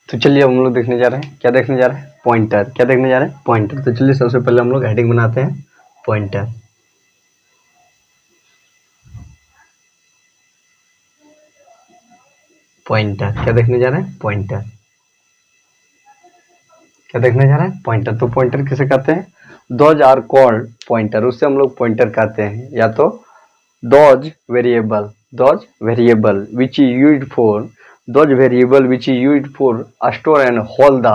तो चलिए हम लोग देखने जा रहे हैं, क्या देखने जा रहे हैं, पॉइंटर। क्या देखने जा रहे हैं, पॉइंटर। तो चलिए सबसे पहले हम लोग हेडिंग बनाते हैं, पॉइंटर। पॉइंटर क्या देखने जा रहे हैं, पॉइंटर। क्या देखने जा रहे हैं, पॉइंटर। तो पॉइंटर किसे कहते हैं, दोज आर कॉल्ड पॉइंटर, उससे हम लोग पॉइंटर कहते हैं। या तो those variable, those variable which is used for, those variable which is used for store and hold the,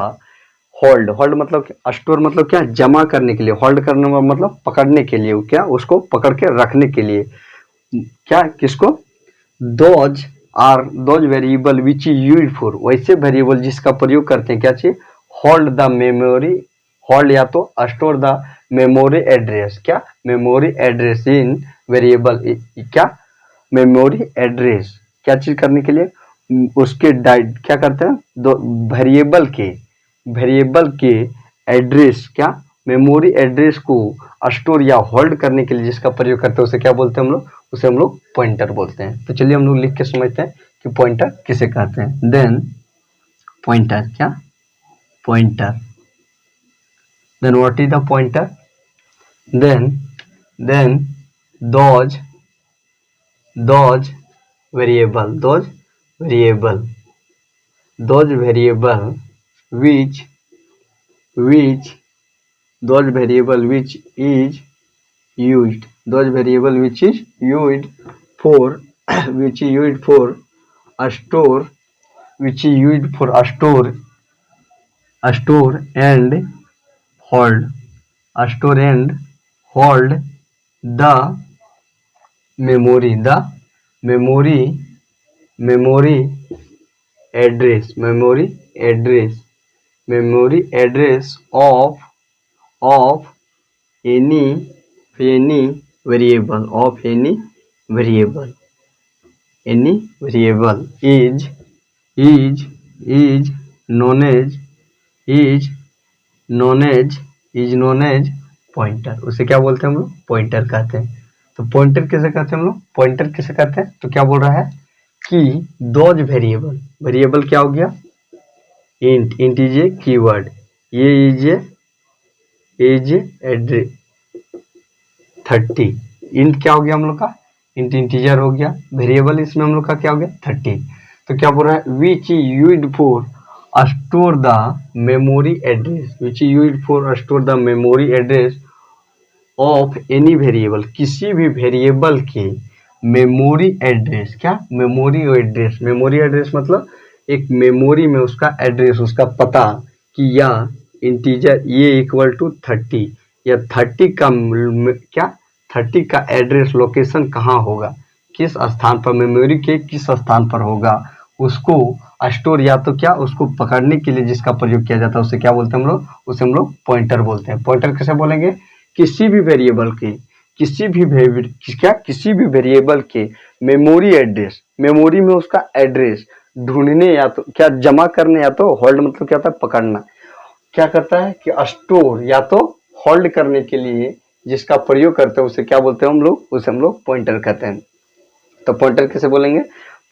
hold, hold मतलब स्टोर मतलब क्या, जमा करने के लिए, होल्ड करने में मतलब पकड़ने के लिए, क्या उसको पकड़ के रखने के लिए, क्या किसको, those are those variable which is used for, वैसे वेरिएबल जिसका प्रयोग करते हैं, क्या चीज, होल्ड द मेमोरी, होल्ड या तो स्टोर द मेमोरी एड्रेस, क्या मेमोरी एड्रेस इन वेरिएबल, क्या मेमोरी एड्रेस, क्या चीज करने के लिए, उसके क्या करते हैं, दो वेरिएबल के एड्रेस, क्या मेमोरी एड्रेस को स्टोर या होल्ड करने के लिए जिसका प्रयोग करते हैं उसे क्या बोलते हैं हम लोग, उसे हम लोग पॉइंटर बोलते हैं। तो चलिए हम लोग लिख के समझते हैं कि पॉइंटर किसे कहते हैं। देन पॉइंटर, क्या pointer, then what is the pointer, then those variable, those variable which those variable which is used, those variable which is used for which is used for a store, which is used for a store and hold, a store and hold the memory, the memory address, memory address of any variable, of any variable is known as pointer. उसे क्या बोलते हैं हम लोग, pointer कहते हैं। तो pointer किसे कहते हैं हम लोग, पॉइंटर किसे कहते हैं, तो क्या बोल रहा है कि दोज वेरिएबल, वेरिएबल क्या हो गया, इंट इज ए कीवर्ड, ये इज एड्रेस 30, इंट क्या हो गया हम लोग का, इंट इंटीजर हो गया, वेरिएबल इसमें हम लोग का क्या हो गया 30। तो क्या बोल रहा है, विच is used for store the memory address, which is used for store the memory address of any variable, किसी भी वेरिएबल के मेमोरी एड्रेस, क्या मेमोरी एड्रेस मतलब एक मेमोरी में उसका एड्रेस, उसका पता, कि या इंटीजर ये इक्वल टू 30, या 30 का क्या 30 का एड्रेस लोकेशन कहाँ होगा, किस स्थान पर, मेमोरी के किस स्थान पर होगा, उसको स्टोर या तो क्या उसको पकड़ने के लिए जिसका प्रयोग किया जाता है उसे क्या बोलते हैं हम लोग, उसे हम लोग पॉइंटर बोलते हैं। पॉइंटर कैसे बोलेंगे, किसी भी वेरिएबल के, किसी भी वेरिएबल के मेमोरी एड्रेस, मेमोरी में उसका एड्रेस ढूंढने या तो क्या जमा करने, या तो होल्ड मतलब क्या होता है पकड़ना, क्या करता है कि स्टोर या तो होल्ड करने के लिए जिसका प्रयोग करते हैं उसे क्या बोलते हैं हम लोग, उसे हम लोग पॉइंटर कहते हैं। तो पॉइंटर कैसे बोलेंगे,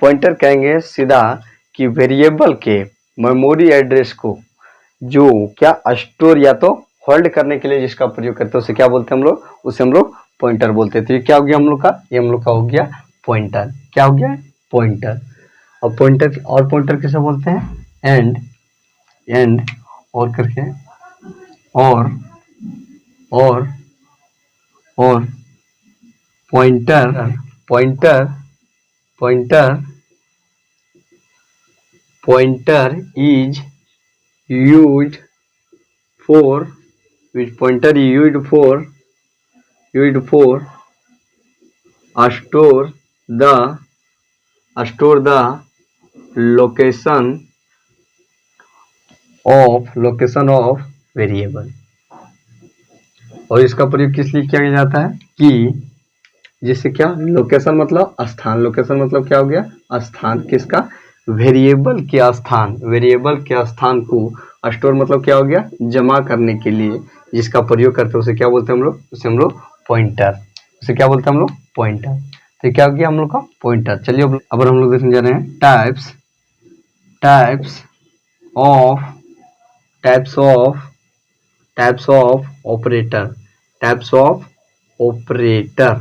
पॉइंटर कहेंगे सीधा कि वेरिएबल के मेमोरी एड्रेस को जो क्या स्टोर या तो होल्ड करने के लिए जिसका प्रयोग करते हैं उसे क्या बोलते हैं हम लोग, उसे हम लोग पॉइंटर बोलते हैं। तो ये क्या हो गया हम लोग का, ये हम लोग का हो गया पॉइंटर। क्या हो गया, पॉइंटर। और पॉइंटर किसे बोलते हैं, एंड और करके और pointer is used for, which pointer is used for store the location of variable। और इसका प्रयोग किस लिए किया जाता है कि जिससे क्या, लोकेशन मतलब स्थान, लोकेशन मतलब क्या हो गया, स्थान, किसका, वेरिएबल के स्थान को स्टोर मतलब क्या हो गया, जमा करने के लिए जिसका प्रयोग करते हैं उसे क्या बोलते हैं हम लोग, उसे हम लोग पॉइंटर, उसे क्या बोलते हैं हम लोग, पॉइंटर। तो क्या हो गया हम लोग का पॉइंटर। चलिए अब हम लोग देखने जा रहे हैं types of types of operator, types of operator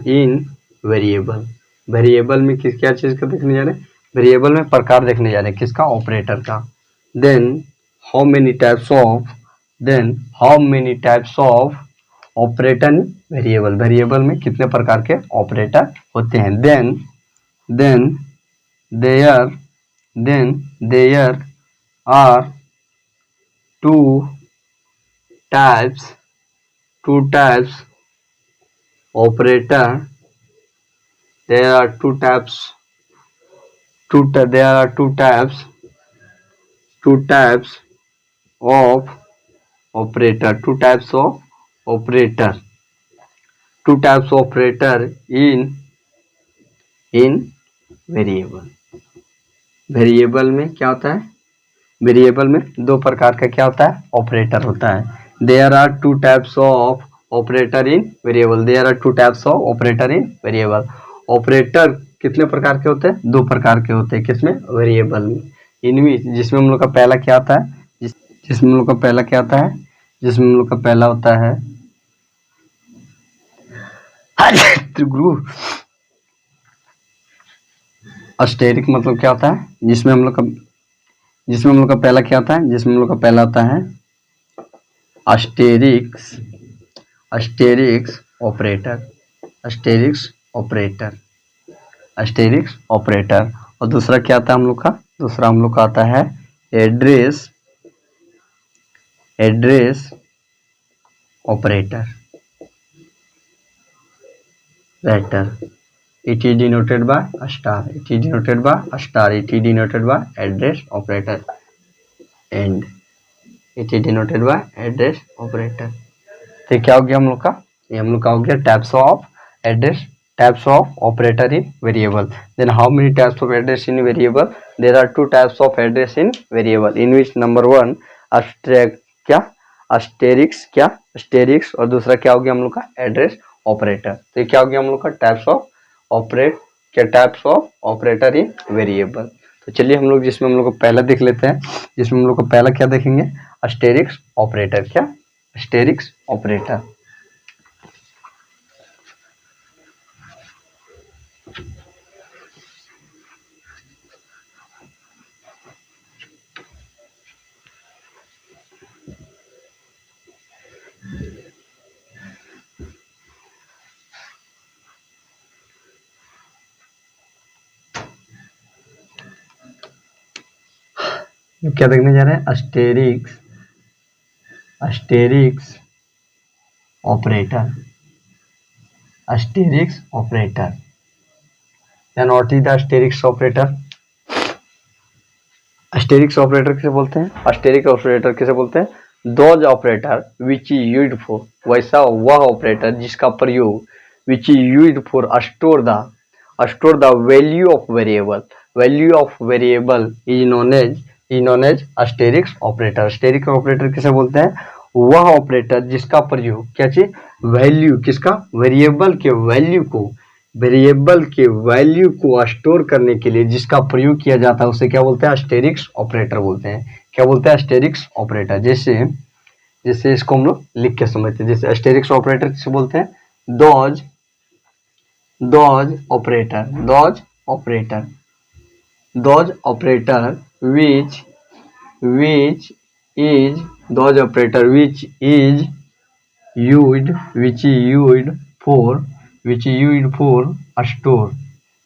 in variable. Variable में किस क्या चीज का देखने जा रहे हैं, वेरिएबल में प्रकार देखने जा रहे हैं किसका, ऑपरेटर का। Then how many types of operator in variable, variable में कितने प्रकार के ऑपरेटर होते हैं। Then there are two types operator, there are two types of operator, in variable. Variable में क्या होता है, वेरिएबल में दो प्रकार का क्या होता है, ऑपरेटर होता है। There are two types of operator in variable, there are two types of operator in variable. Operator कितने प्रकार के होते हैं, दो प्रकार के होते हैं, किसमें, वेरिएबल में। इनमें जिसमें हम लोग का पहला क्या आता है, जिसमें हम लोग का पहला क्या आता है, जिसमें हम लोग का पहला होता है त्रिगुरु अस्टेरिक, मतलब क्या होता है, जिसमें हम लोग का पहला क्या होता है, जिसमें हम लोग का पहला होता है अस्टेरिक्स ऑपरेटर। और दूसरा क्या आता है हम लोग का, दूसरा हम लोग का आता है address operator. It is denoted by a star. It is denoted by address operator. And it is denoted by address operator. तो क्या हो गया हम लोग का, ये हम लोग का हो गया types of operator in variable. Then how many types of address in variable, there are two types of address in variable, in which number one asterisk और दूसरा क्या हो गया हम लोग का एड्रेस ऑपरेटर। तो ये क्या हो गया हम लोग का types of operator in variable. तो चलिए हम लोग जिसमें हम लोग को पहला देख लेते हैं, जिसमें हम लोग को पहला क्या देखेंगे, अस्टेरिक्स ऑपरेटर। क्या, अस्टेरिक्स ऑपरेटर। क्या देखने जा रहे हैं, asterisk operator. Then what is the asterisk operator. Asterisk operator किसे बोलते हैं, those operator which is used for, वैसा वह ऑपरेटर जिसका प्रयोग which is used for store the value of variable is known as asterisk operator. Asterisk operator किसे बोलते हैं, वह ऑपरेटर जिसका प्रयोग क्या चीज, वैल्यू किसका, वेरिएबल के वैल्यू को स्टोर करने के लिए जिसका प्रयोग किया जाता है उसे क्या बोलते हैं, अस्टेरिक्स ऑपरेटर बोलते हैं। क्या बोलते हैं, अस्टेरिक्स ऑपरेटर। जैसे इसको हम लोग लिख के समझते हैं, जैसे अस्टेरिक्स ऑपरेटर किसे बोलते हैं, those operator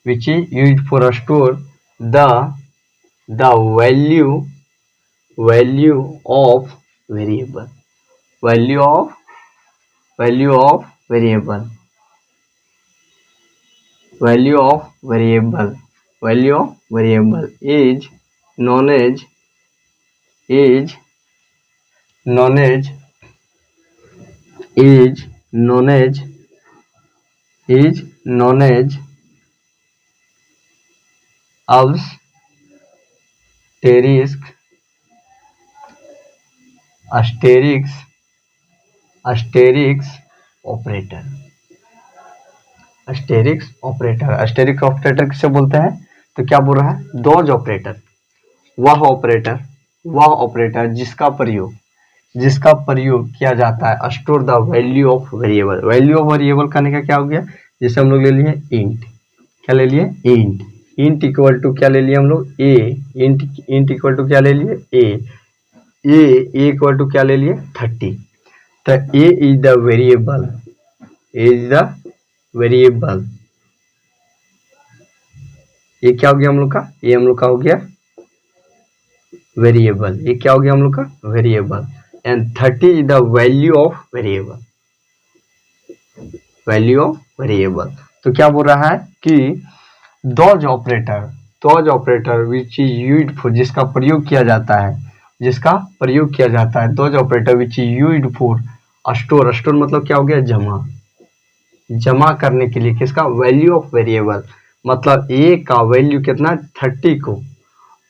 which is used for a store the value of variable is known as asterisk operator. Asterisk operator किसे बोलते हैं, तो क्या बोल रहा है, दोज ऑपरेटर वह ऑपरेटर जिसका प्रयोग किया जाता है store the value of variable. Value of variable करने का क्या हो गया, जैसे हम लोग ले लिए इंट, क्या ले लिए इंट इक्वल टू क्या ले लिए हम लोग ए, इंट इक्वल टू क्या ले लिए ए इक्वल टू क्या ले लिए 30। तो ए इज द वेरिएबल, ये क्या हो गया हम लोग का, ये हम लोग का हो गया वेरिएबल, ये क्या हो गया हम लोग का variable, and 30 is the value of variable. तो क्या बोल रहा है कि those operator which is used for, जिसका प्रयोग किया जाता है those operator which is used for store मतलब क्या हो गया जमा करने के लिए किसका, वैल्यू ऑफ वेरिएबल, मतलब ए का वैल्यू कितना 30 को,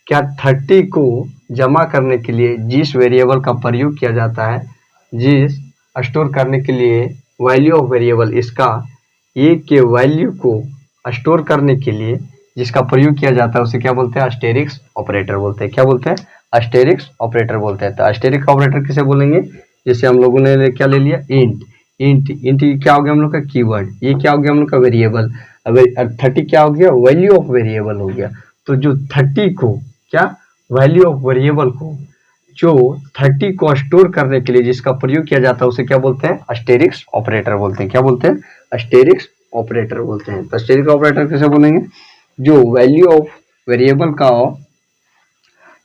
क्या 30 को जमा करने के लिए जिस वेरिएबल का प्रयोग किया जाता है, जिस स्टोर करने के लिए वैल्यू ऑफ वेरिएबल, इसका ए के वैल्यू को स्टोर करने के लिए जिसका प्रयोग किया जाता है उसे क्या बोलते हैं, एस्टेरिक्स ऑपरेटर बोलते हैं। क्या बोलते हैं, एस्टेरिक्स ऑपरेटर बोलते हैं। तो एस्टेरिक्स ऑपरेटर किसे बोलेंगे, जैसे हम लोगों ने क्या ले लिया इंट क्या हो गया हम लोग का कीवर्ड, ये क्या हो गया हम लोग का वेरिएबल, अब 30 क्या हो गया, वैल्यू ऑफ वेरिएबल हो गया। तो जो 30 को क्या, वैल्यू ऑफ वेरिएबल को जो 30 को स्टोर करने के लिए जिसका प्रयोग किया जाता है उसे क्या बोलते हैं, एस्टेरिक्स ऑपरेटर बोलते हैं। क्या बोलते हैं, एस्टेरिक्स ऑपरेटर बोलते हैं। तो एस्टेरिक्स ऑपरेटर किसे बोलेंगे, जो वैल्यू ऑफ वेरिएबल का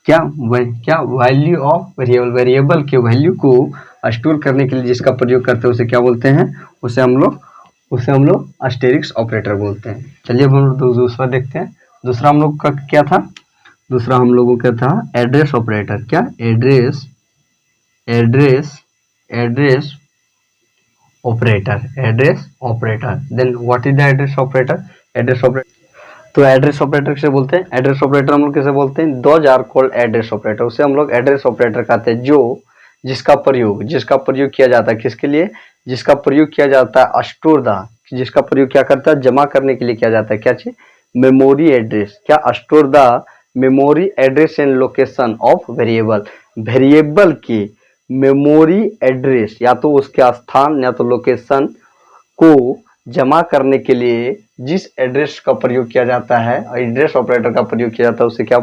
क्या वैल्यू ऑफ वेरिएबल के वैल्यू को स्टोर करने के लिए जिसका प्रयोग करते हैं उसे क्या बोलते हैं, उसे हम लोग एस्टेरिक्स ऑपरेटर बोलते हैं। चलिए अब हम लोग दूसरा देखते हैं। दूसरा हम लोग का क्या था, दूसरा हम लोगों का था एड्रेस ऑपरेटर। क्या, address operator. Then what is the address operator, तो एड्रेस ऑपरेटर किसे बोलते हैं, एड्रेस ऑपरेटर हम लोग किसे बोलते हैं, those are called address operator, उसे हम लोग एड्रेस ऑपरेटर कहते हैं। जो जिसका प्रयोग किया जाता है किसके लिए, जिसका प्रयोग किया जाता है स्टोर द, जिसका प्रयोग क्या करता है, जमा करने के लिए किया जाता है, क्या चीज, मेमोरी एड्रेस, क्या store the memory address and location of variable की मेमोरी एड्रेस, या तो उसके स्थान या तो लोकेशन को जमा करने के लिए जिस एड्रेस का प्रयोग किया जाता है, एड्रेस ऑपरेटर का प्रयोग किया जाता है उसे क्या,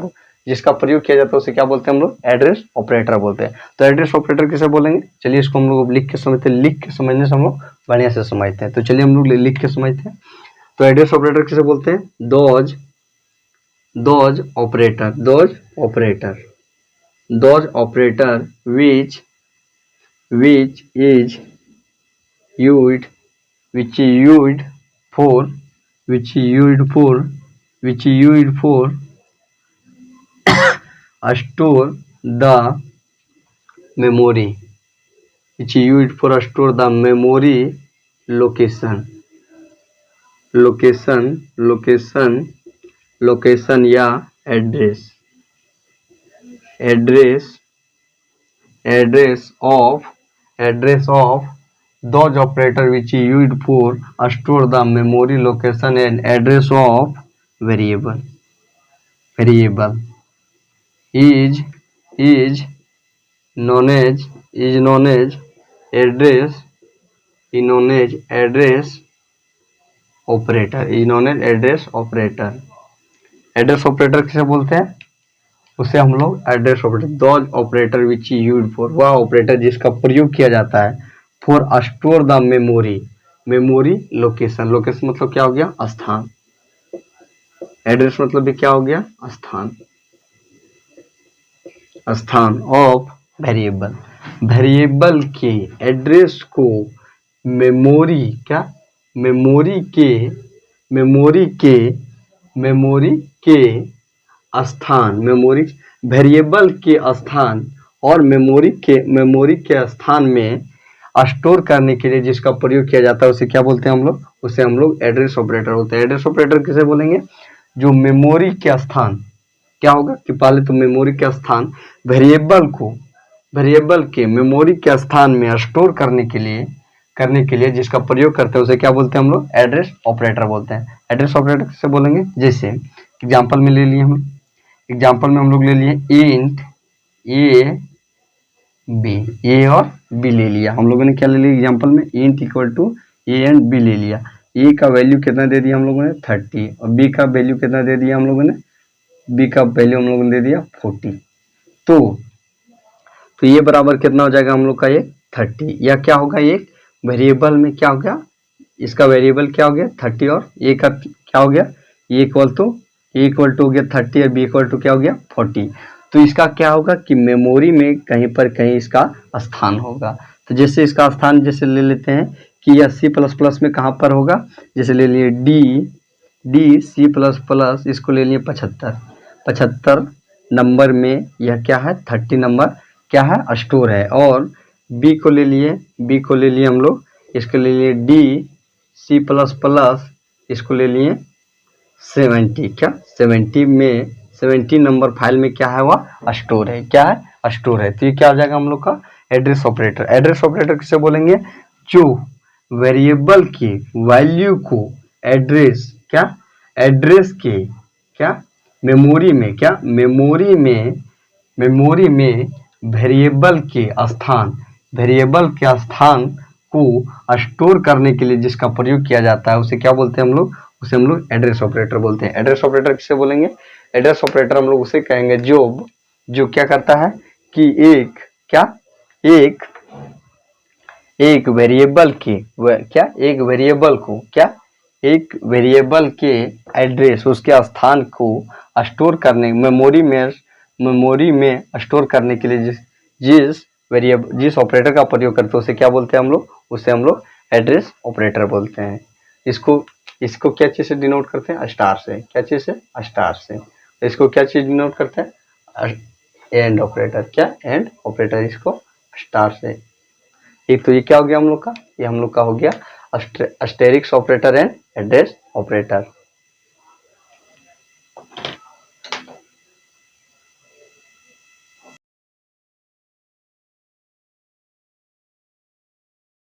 जिसका प्रयोग किया जाता है उसे क्या बोलते हैं हम लोग, एड्रेस ऑपरेटर बोलते हैं। तो एड्रेस ऑपरेटर किसे बोलेंगे, चलिए इसको हम लोग लिख के समझते हैं, लिख के समझने से हम लोग बढ़िया से समझते हैं। तो चलिए हम लोग लिख के समझते हैं। तो एड्रेस ऑपरेटर किसे बोलते हैं, those operator which is used for store the memory, location या address of those operator which is used for store the memory, location and address of variable is known as address operator, address operator किसे बोलते हैं, उसे हम लोग address operator, those operator which used for, वह operator जिसका प्रयोग किया जाता है for store the memory location मतलब क्या हो गया, स्थान, एड्रेस मतलब भी क्या हो गया, स्थान ऑफ वेरिएबल के एड्रेस को मेमोरी के स्थान, वेरिएबल के स्थान और मेमोरी के स्थान में स्टोर करने के लिए जिसका प्रयोग किया जाता है उसे क्या बोलते हैं हम लोग, उसे हम लोग एड्रेस ऑपरेटर बोलते हैं। एड्रेस ऑपरेटर किसे बोलेंगे, जो मेमोरी के स्थान, क्या होगा कि पहले तो मेमोरी के स्थान वेरिएबल के मेमोरी के स्थान में स्टोर करने के लिए जिसका प्रयोग करते हैं उसे क्या बोलते हैं हम लोग, एड्रेस ऑपरेटर बोलते हैं। एड्रेस ऑपरेटर किसे बोलेंगे, जैसे एग्जांपल में ले लिए हम, एग्जाम्पल में हम लोग ले लिए इंट ए बी, ए और बी ले लिया हम लोगों ने। क्या ले लिया एग्जाम्पल में, int equal to A and B ले लिया। ए का वैल्यू कितना दे दिया हम लोगों ने 30 और बी का वैल्यू कितना दे दिया हम लोगों ने, बी का वैल्यू हम लोगों ने दे दिया 40। तो ये बराबर कितना हो जाएगा हम लोग का, ये 30, या क्या होगा ये वेरिएबल में क्या हो गया, इसका वेरिएबल क्या हो गया 30 और ए का क्या हो गया, ए इक्वल टू हो गया 30 और बी इक्वल टू क्या हो गया 40। तो इसका क्या होगा कि मेमोरी में कहीं पर कहीं इसका स्थान होगा। तो जैसे इसका स्थान जैसे ले लेते हैं कि यह सी प्लस प्लस में कहाँ पर होगा, जैसे ले लिए डी सी प्लस प्लस, इसको ले लिए 75 नंबर में, यह क्या है 30 नंबर क्या है स्टोर है। और बी को ले लिए हम लोग, इसको ले लिए डी सी प्लस प्लस, इसको ले लिए 70, क्या 70 में 70 नंबर फाइल में क्या है वह स्टोर है, क्या है स्टोर है। तो ये क्या हो जाएगा हम लोग का एड्रेस ऑपरेटर। एड्रेस ऑपरेटर किसे बोलेंगे, जो वेरिएबल के वैल्यू को एड्रेस के क्या मेमोरी में वेरिएबल के स्थान को स्टोर करने के लिए जिसका प्रयोग किया जाता है उसे क्या बोलते हैं हम लोग, उसे हम लोग एड्रेस ऑपरेटर बोलते हैं। एड्रेस ऑपरेटर किसे बोलेंगे, एड्रेस ऑपरेटर हम लोग उसे कहेंगे जो क्या करता है कि एक वेरिएबल के एड्रेस उसके स्थान को स्टोर करने मेमोरी में स्टोर करने के लिए जिस ऑपरेटर का प्रयोग करते हैं उसे क्या बोलते हैं हम लोग, उसे हम लोग एड्रेस ऑपरेटर बोलते हैं। इसको क्या चीज से डिनोट करते हैं, स्टार से। क्या चीज से, स्टार से। इसको क्या चीज डिनोट करते हैं, एंड ऑपरेटर। क्या एंड ऑपरेटर, इसको स्टार से। एक तो ये क्या हो गया हम लोग का, ये हम लोग का हो गया asterisk operator and address operator.